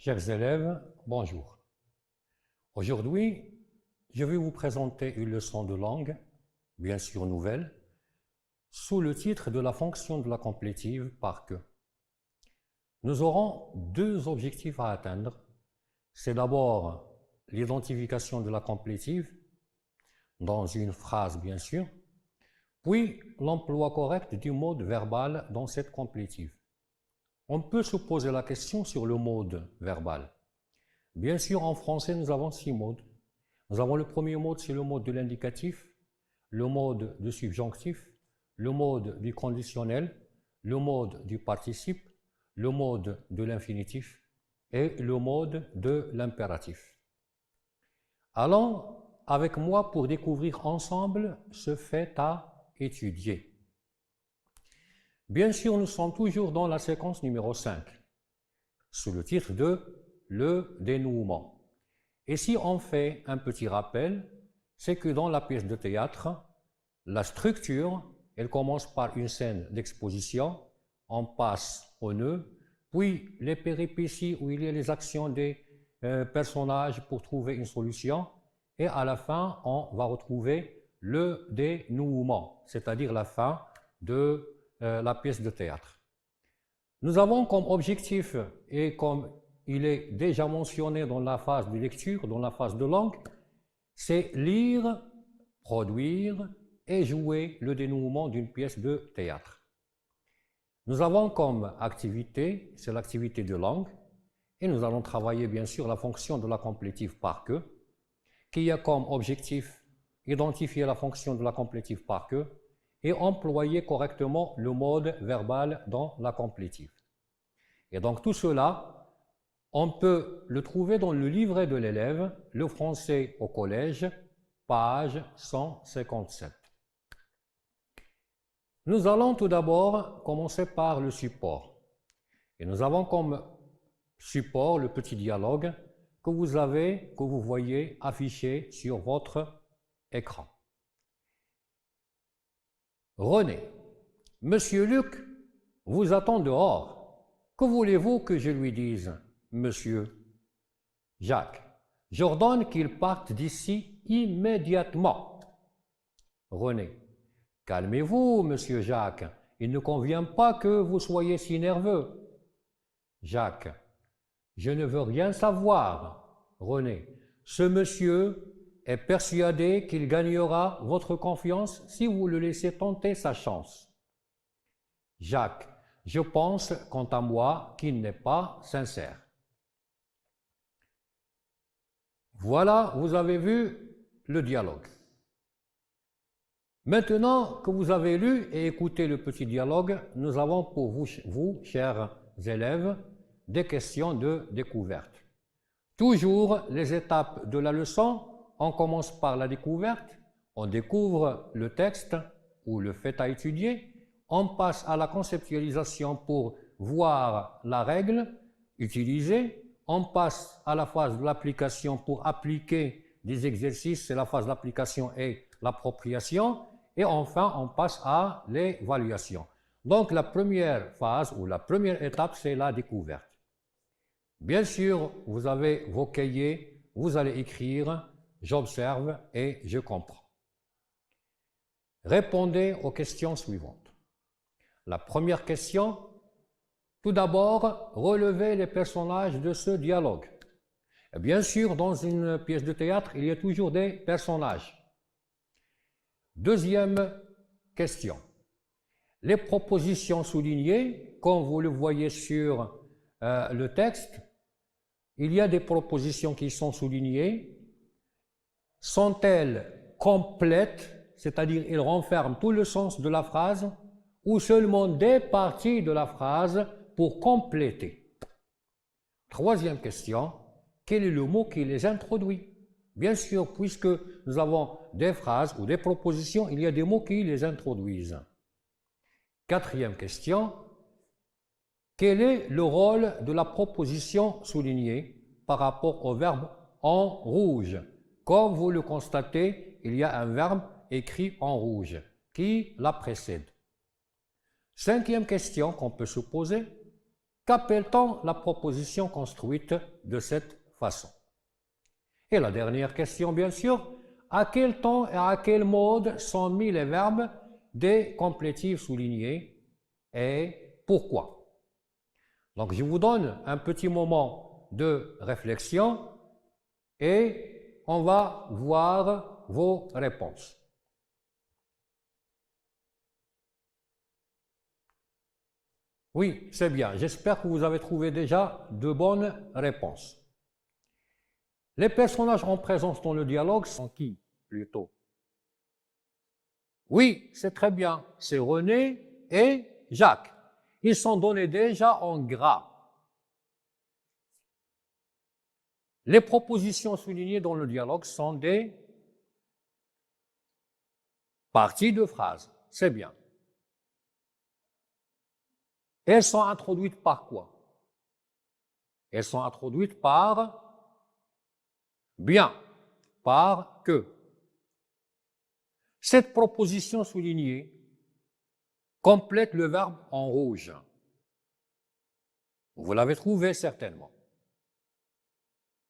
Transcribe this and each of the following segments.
Chers élèves, bonjour. Aujourd'hui, je vais vous présenter une leçon de langue, bien sûr nouvelle, sous le titre de la fonction de la complétive par que. Nous aurons deux objectifs à atteindre. C'est d'abord l'identification de la complétive, dans une phrase bien sûr, puis l'emploi correct du mode verbal dans cette complétive. On peut se poser la question sur le mode verbal. Bien sûr, en français, nous avons 6 modes. Nous avons le premier mode, c'est le mode de l'indicatif, le mode du subjonctif, le mode du conditionnel, le mode du participe, le mode de l'infinitif et le mode de l'impératif. Allons avec moi pour découvrir ensemble ce fait à étudier. Bien sûr, nous sommes toujours dans la séquence numéro 5, sous le titre de « Le dénouement ». Et si on fait un petit rappel, c'est que dans la pièce de théâtre, la structure, elle commence par une scène d'exposition, on passe au nœud, puis les péripéties où il y a les actions des personnages pour trouver une solution, et à la fin, on va retrouver le dénouement, c'est-à-dire la fin de la pièce de théâtre. Nous avons comme objectif, et comme il est déjà mentionné dans la phase de lecture, dans la phase de langue, c'est lire, produire et jouer le dénouement d'une pièce de théâtre. Nous avons comme activité, c'est l'activité de langue, et nous allons travailler bien sûr la fonction de la complétive par que, qui a comme objectif identifier la fonction de la complétive par que, et employer correctement le mode verbal dans la complétive. Et donc tout cela, on peut le trouver dans le livret de l'élève, le français au collège, page 157. Nous allons tout d'abord commencer par le support. Et nous avons comme support le petit dialogue que vous voyez affiché sur votre écran. René, Monsieur Luc vous attend dehors. Que voulez-vous que je lui dise, monsieur? Jacques, j'ordonne qu'il parte d'ici immédiatement. René, calmez-vous, monsieur Jacques, il ne convient pas que vous soyez si nerveux. Jacques, je ne veux rien savoir. René, ce monsieur est persuadé qu'il gagnera votre confiance si vous le laissez tenter sa chance. Jacques, je pense, quant à moi, qu'il n'est pas sincère. Voilà, vous avez vu le dialogue. Maintenant que vous avez lu et écouté le petit dialogue, nous avons pour vous, chers élèves, des questions de découverte. Toujours les étapes de la leçon. On commence par la découverte, on découvre le texte ou le fait à étudier, on passe à la conceptualisation pour voir la règle utilisée, on passe à la phase de l'application pour appliquer des exercices, c'est la phase d'application et l'appropriation, et enfin on passe à l'évaluation. Donc la première phase ou la première étape, c'est la découverte. Bien sûr, vous avez vos cahiers, vous allez écrire j'observe et je comprends. Répondez aux questions suivantes. La première question, tout d'abord, relevez les personnages de ce dialogue. Et bien sûr, dans une pièce de théâtre, il y a toujours des personnages. Deuxième question. Les propositions soulignées, comme vous le voyez sur le texte, il y a des propositions qui sont soulignées. Sont-elles complètes, c'est-à-dire elles renferment tout le sens de la phrase, ou seulement des parties de la phrase pour compléter? Troisième question, quel est le mot qui les introduit? Bien sûr, puisque nous avons des phrases ou des propositions, il y a des mots qui les introduisent. Quatrième question, quel est le rôle de la proposition soulignée par rapport au verbe en rouge? Comme vous le constatez, il y a un verbe écrit en rouge qui la précède. Cinquième question qu'on peut se poser, Qu'appelle-t-on la proposition construite de cette façon? Et la dernière question, bien sûr, à quel temps et à quel mode sont mis les verbes des complétifs soulignés et pourquoi? Donc, je vous donne un petit moment de réflexion et on va voir vos réponses. Oui, c'est bien. J'espère que vous avez trouvé déjà de bonnes réponses. Les personnages en présence dans le dialogue sont qui, plutôt? Oui, c'est très bien. C'est René et Jacques. Ils sont donnés déjà en gras. Les propositions soulignées dans le dialogue sont des parties de phrases. C'est bien. Elles sont introduites par quoi? Elles sont introduites par bien, par que. Cette proposition soulignée complète le verbe en rouge. Vous l'avez trouvé certainement.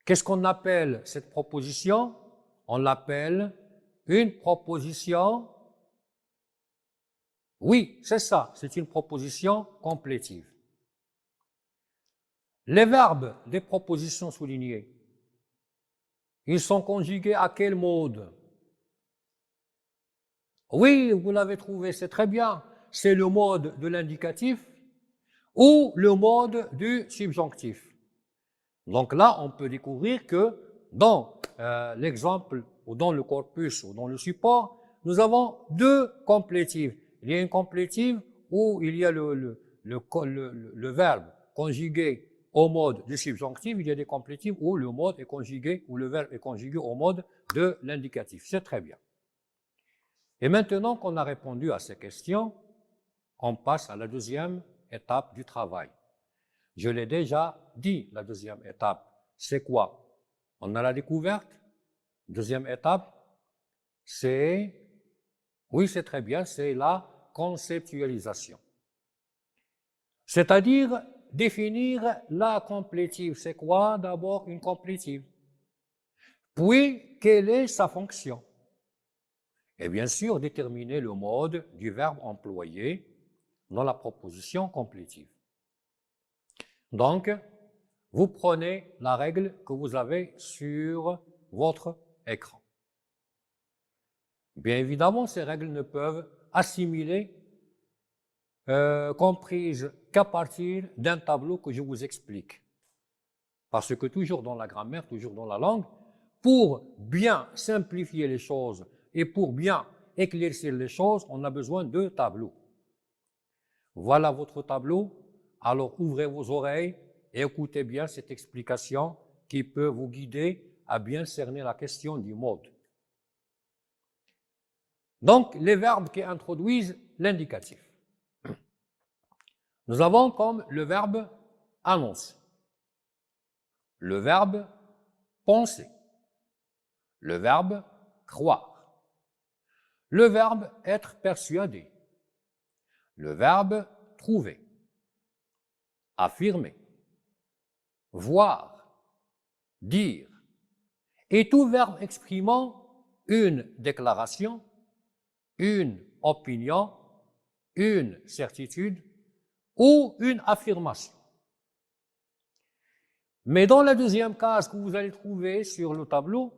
Qu'est-ce qu'on appelle cette proposition? On l'appelle une proposition. Oui, c'est ça, c'est une proposition complétive. Les verbes des propositions soulignées, ils sont conjugués à quel mode? Oui, vous l'avez trouvé, c'est très bien. C'est le mode de l'indicatif ou le mode du subjonctif. Donc là, on peut découvrir que dans l'exemple ou dans le corpus ou dans le support, nous avons deux complétives. Il y a une complétive où il y a le verbe conjugué au mode du subjonctif. Il y a des complétives où le mode est conjugué, où le verbe est conjugué au mode de l'indicatif. C'est très bien. Et maintenant qu'on a répondu à ces questions, on passe à la deuxième étape du travail. Je l'ai déjà dit, la deuxième étape, c'est quoi? On a la découverte. Deuxième étape, c'est, oui, c'est très bien, c'est la conceptualisation. C'est-à-dire définir la complétive. C'est quoi d'abord une complétive? Puis, quelle est sa fonction? Et bien sûr, déterminer le mode du verbe employé dans la proposition complétive. Donc, vous prenez la règle que vous avez sur votre écran. Bien évidemment, ces règles ne peuvent assimiler, comprises qu'à partir d'un tableau que je vous explique. Parce que toujours dans la grammaire, toujours dans la langue, pour bien simplifier les choses et pour bien éclaircir les choses, on a besoin de tableaux. Voilà votre tableau, alors ouvrez vos oreilles et écoutez bien cette explication qui peut vous guider à bien cerner la question du mode. Donc, les verbes qui introduisent l'indicatif. Nous avons comme le verbe annoncer, le verbe penser, le verbe croire, le verbe être persuadé, le verbe trouver, affirmer, voir, dire, et tout verbe exprimant une déclaration, une opinion, une certitude ou une affirmation. Mais dans la deuxième case que vous allez trouver sur le tableau,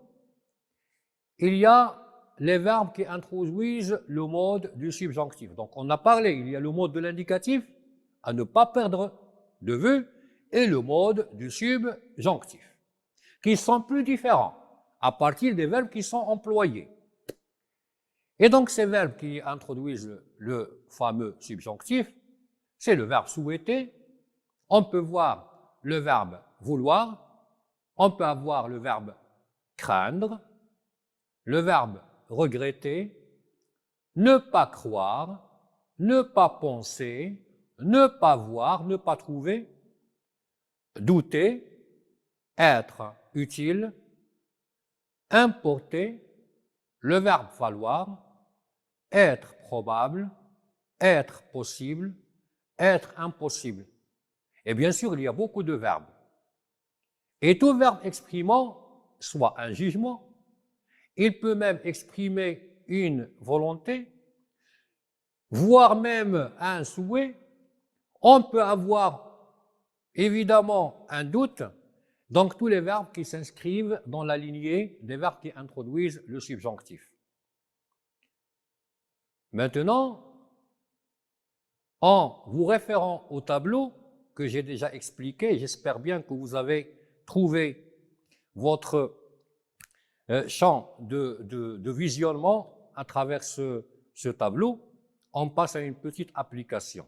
il y a les verbes qui introduisent le mode du subjonctif. Donc on a parlé, il y a le mode de l'indicatif, à ne pas perdre de vue, et le mode du subjonctif, qui sont plus différents à partir des verbes qui sont employés. Et donc ces verbes qui introduisent le fameux subjonctif, c'est le verbe souhaiter, on peut voir le verbe vouloir, on peut avoir le verbe craindre, le verbe regretter, ne pas croire, ne pas penser, ne pas voir, ne pas trouver, douter, être utile, importer, le verbe falloir, être probable, être possible, être impossible. Et bien sûr, il y a beaucoup de verbes. Et tout verbe exprimant soit un jugement, il peut même exprimer une volonté, voire même un souhait. On peut avoir évidemment un doute, donc tous les verbes qui s'inscrivent dans la lignée des verbes qui introduisent le subjonctif. Maintenant, en vous référant au tableau que j'ai déjà expliqué, j'espère bien que vous avez trouvé votre champ de visionnement à travers ce tableau, on passe à une petite application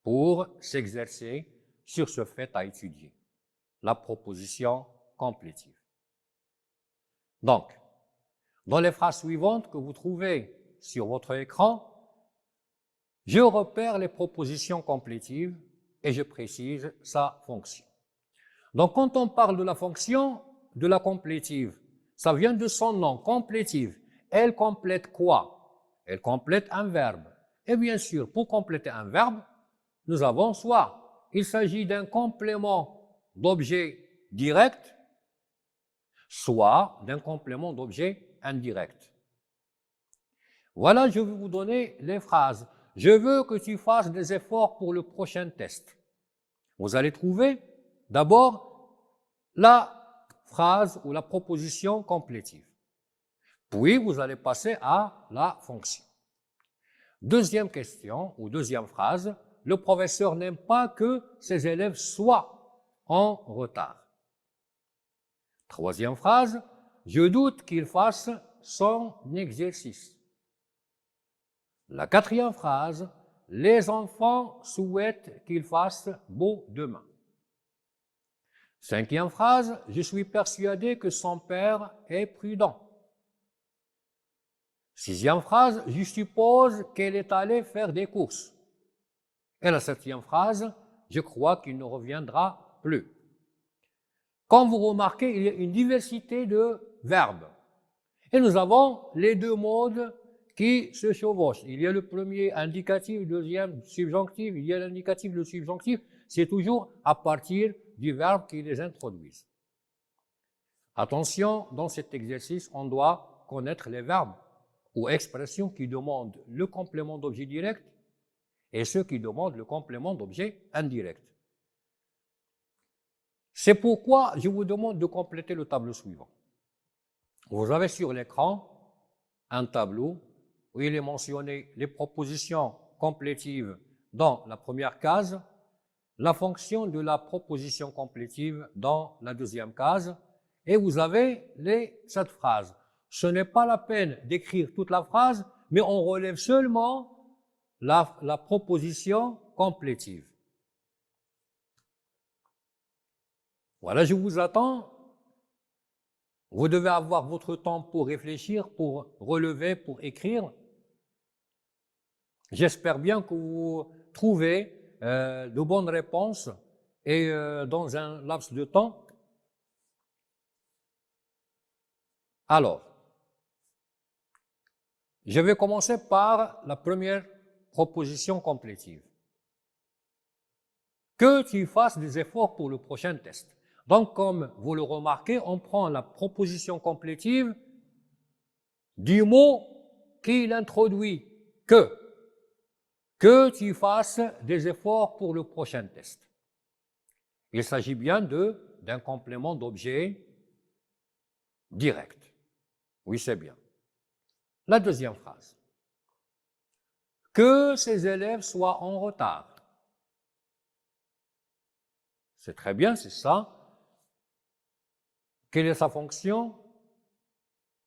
pour s'exercer sur ce fait à étudier, la proposition complétive. Donc, dans les phrases suivantes que vous trouvez sur votre écran, je repère les propositions complétives et je précise sa fonction. Donc, quand on parle de la fonction de la complétive, ça vient de son nom, complétive. Elle complète quoi? Elle complète un verbe. Et bien sûr, pour compléter un verbe, nous avons soit il s'agit d'un complément d'objet direct, soit d'un complément d'objet indirect. Voilà, je vais vous donner les phrases. Je veux que tu fasses des efforts pour le prochain test. Vous allez trouver d'abord la phrase ou la proposition complétive. Puis, vous allez passer à la fonction. Deuxième question ou deuxième phrase, le professeur n'aime pas que ses élèves soient en retard. Troisième phrase, je doute qu'il fasse son exercice. La quatrième phrase, les enfants souhaitent qu'il fasse beau demain. Cinquième phrase, je suis persuadé que son père est prudent. Sixième phrase, je suppose qu'elle est allée faire des courses. Et la septième phrase, je crois qu'il ne reviendra plus. Comme vous remarquez, il y a une diversité de verbes. Et nous avons les deux modes qui se chevauchent. Il y a le premier indicatif, le deuxième subjonctif, il y a l'indicatif, le subjonctif. C'est toujours à partir du verbe qui les introduisent. Attention, dans cet exercice, on doit connaître les verbes ou expressions qui demandent le complément d'objet direct et ceux qui demandent le complément d'objet indirect. C'est pourquoi je vous demande de compléter le tableau suivant. Vous avez sur l'écran un tableau où il est mentionné les propositions complétives dans la première case, la fonction de la proposition complétive dans la deuxième case, et vous avez cette phrase. Ce n'est pas la peine d'écrire toute la phrase, mais on relève seulement la proposition complétive. Voilà, je vous attends. Vous devez avoir votre temps pour réfléchir, pour relever, pour écrire. J'espère bien que vous trouvez de bonnes réponses et dans un laps de temps. Alors, je vais commencer par la première proposition complétive. Que tu fasses des efforts pour le prochain test. Donc, comme vous le remarquez, on prend la proposition complétive du mot qui l'introduit, que tu fasses des efforts pour le prochain test. Il s'agit bien d'un complément d'objet direct. Oui, c'est bien. La deuxième phrase. Que ces élèves soient en retard. C'est très bien, c'est ça. Quelle est sa fonction?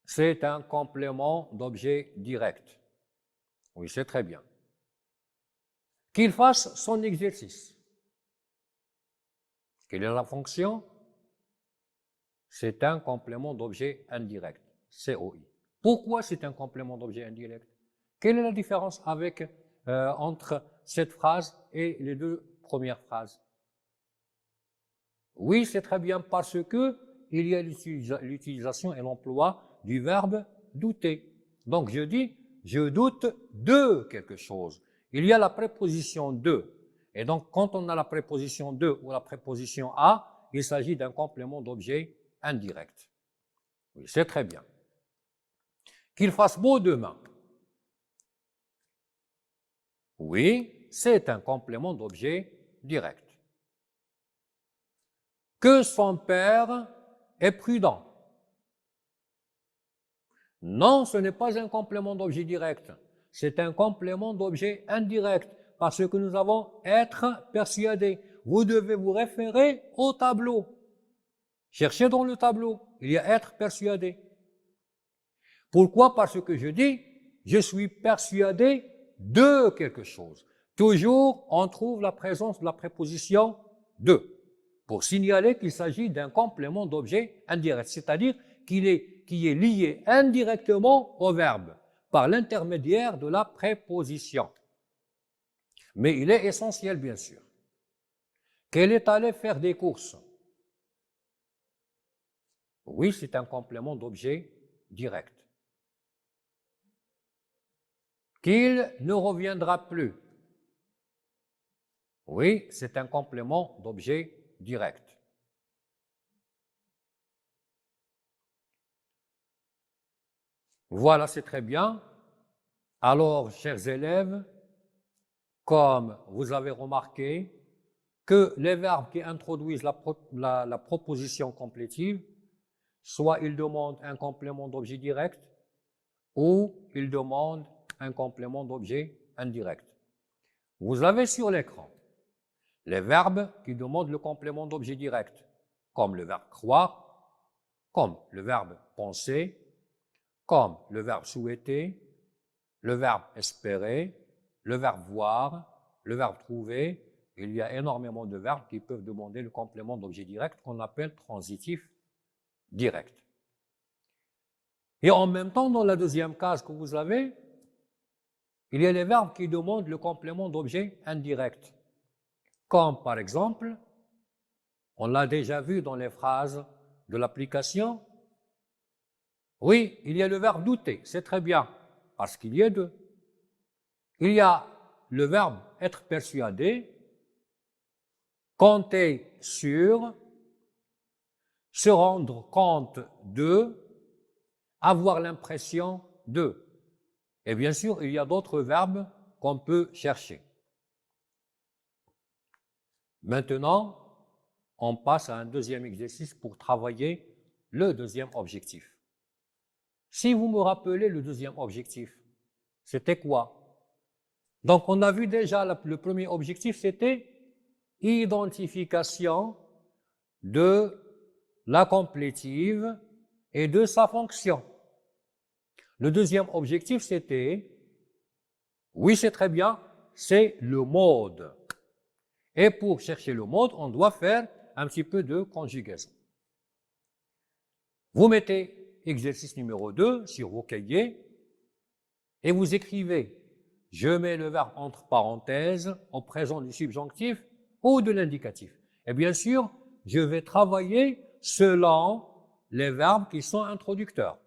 C'est un complément d'objet direct. Oui, c'est très bien. Qu'il fasse son exercice. Quelle est la fonction? C'est un complément d'objet indirect. COI. Pourquoi c'est un complément d'objet indirect? Quelle est la différence entre cette phrase et les deux premières phrases? Oui, c'est très bien parce que il y a l'utilisation et l'emploi du verbe douter. Donc je dis, je doute de quelque chose. Il y a la préposition de. Et donc, quand on a la préposition de ou la préposition à, il s'agit d'un complément d'objet indirect. Oui, c'est très bien. Qu'il fasse beau demain. Oui, c'est un complément d'objet direct. Que son père est prudent. Non, ce n'est pas un complément d'objet direct. C'est un complément d'objet indirect parce que nous avons être persuadé. Vous devez vous référer au tableau. Cherchez dans le tableau, il y a être persuadé. Pourquoi? Parce que je dis, je suis persuadé de quelque chose. Toujours, on trouve la présence de la préposition de, pour signaler qu'il s'agit d'un complément d'objet indirect, c'est-à-dire qui est lié indirectement au verbe, par l'intermédiaire de la préposition. Mais il est essentiel, bien sûr, qu'elle est allée faire des courses. Oui, c'est un complément d'objet direct. Qu'il ne reviendra plus. Oui, c'est un complément d'objet direct. Voilà, c'est très bien. Alors, chers élèves, comme vous avez remarqué que les verbes qui introduisent la proposition complétive, soit ils demandent un complément d'objet direct ou ils demandent un complément d'objet indirect. Vous avez sur l'écran les verbes qui demandent le complément d'objet direct, comme le verbe croire, comme le verbe penser, comme le verbe souhaiter, le verbe espérer, le verbe voir, le verbe trouver. Il y a énormément de verbes qui peuvent demander le complément d'objet direct qu'on appelle transitif direct. Et en même temps, dans la deuxième case que vous avez, il y a les verbes qui demandent le complément d'objet indirect. Comme par exemple, on l'a déjà vu dans les phrases de l'application, oui, il y a le verbe douter, c'est très bien, parce qu'il y a deux. Il y a le verbe être persuadé, compter sur, se rendre compte de, avoir l'impression de. Et bien sûr, il y a d'autres verbes qu'on peut chercher. Maintenant, on passe à un deuxième exercice pour travailler le deuxième objectif. Si vous me rappelez le deuxième objectif, c'était quoi? Donc, on a vu déjà le premier objectif, c'était identification de la complétive et de sa fonction. Le deuxième objectif, c'était, oui, c'est très bien, c'est le mode. Et pour chercher le mode, on doit faire un petit peu de conjugaison. Vous mettez exercice numéro 2 sur vos cahiers et vous écrivez « Je mets le verbe entre parenthèses au présent du subjonctif ou de l'indicatif ». Et bien sûr, je vais travailler selon les verbes qui sont introducteurs.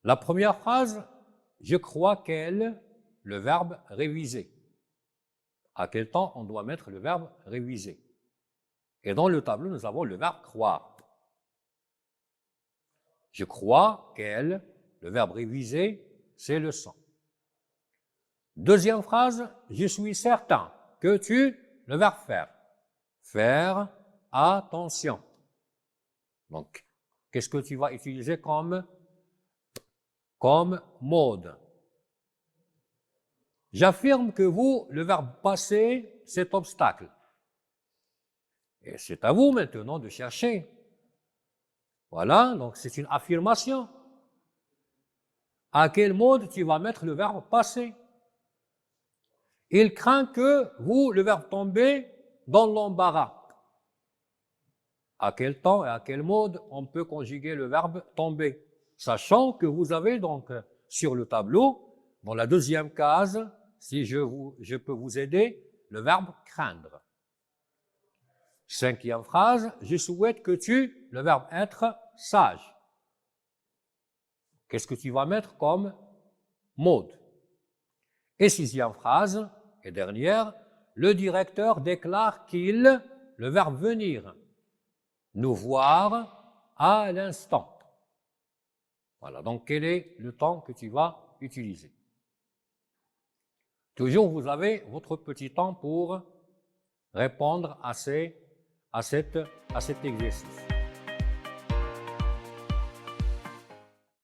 La première phrase, je crois qu'elle, le verbe réviser. À quel temps on doit mettre le verbe réviser? Et dans le tableau, nous avons le verbe croire. Je crois qu'elle, le verbe réviser, c'est le sang. Deuxième phrase, je suis certain que tu, le verbe faire. Faire attention. Donc, qu'est-ce que tu vas utiliser comme mode? J'affirme que vous, le verbe passer, c'est obstacle. Et c'est à vous maintenant de chercher. Voilà, donc c'est une affirmation. À quel mode tu vas mettre le verbe passer? Il craint que vous, le verbe tomber, dans l'embarras. À quel temps et à quel mode on peut conjuguer le verbe tomber? Sachant que vous avez donc sur le tableau, dans la deuxième case, si je peux vous aider, le verbe craindre. Cinquième phrase, je souhaite que tu, le verbe être, sage. Qu'est-ce que tu vas mettre comme mode? Et sixième phrase, et dernière, le directeur déclare qu'il, le verbe venir, nous voir à l'instant. Voilà, donc quel est le temps que tu vas utiliser? Toujours, vous avez votre petit temps pour répondre à cet exercice.